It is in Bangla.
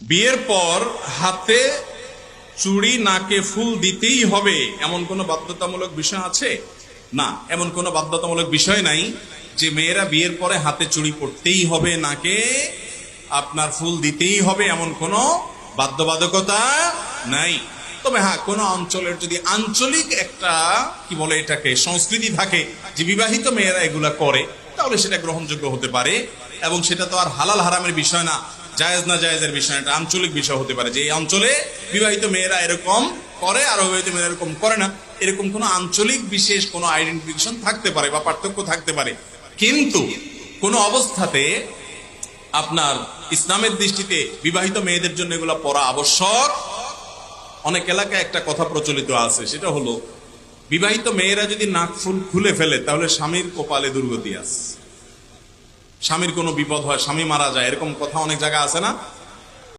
বিয়ের পর হাতে চুড়ি নাকে ফুল দিতেই হবে এমন কোনো বাধ্যতামূলক বিষয় আছে? না, এমন কোনো বাধ্যতামূলক বিষয় নাই যে মেয়েরা বিয়ের পরে হাতে চুড়ি পরতেই হবে, নাকে আপনার ফুল দিতেই হবে, এমন কোনো বাধ্যবাধকতা নাই। তবে হ্যাঁ, কোন অঞ্চলের যদি আঞ্চলিক একটা কি বলে এটাকে সংস্কৃতি থাকে যে বিবাহিত মেয়েরা এগুলা করে, তাহলে সেটা গ্রহণযোগ্য হতে পারে। এবং সেটা তো আর হালাল হারামের বিষয় না, জায়েজ না জায়েজের বিষয়, এটা আঞ্চলিক বিষয় হতে পারে যে এই অঞ্চলে বিবাহিত মেয়েরা এরকম করে আর অবিবাহিত মেয়েরা এরকম করে না, এরকম কোনো আঞ্চলিক বিশেষ কোনো আইডেন্টিফিকেশন থাকতে পারে বা পার্থক্য থাকতে পারে। কিন্তু কোনো অবস্থাতে আপনার ইসলামের দৃষ্টিতে বিবাহিত মেয়েদের জন্য এগুলো পরা আবশ্যক। অনেক এলাকায় একটা কথা প্রচলিত আছে, সেটা হলো বিবাহিত মেয়েরা যদি নাক ফুল খুলে ফেলে তাহলে স্বামীর কপালে দুর্গতি আছে, স্বামীর কোনো বিপদ হয়, স্বামী মারা যায়, এরকম কথা অনেক জায়গায় আছে না?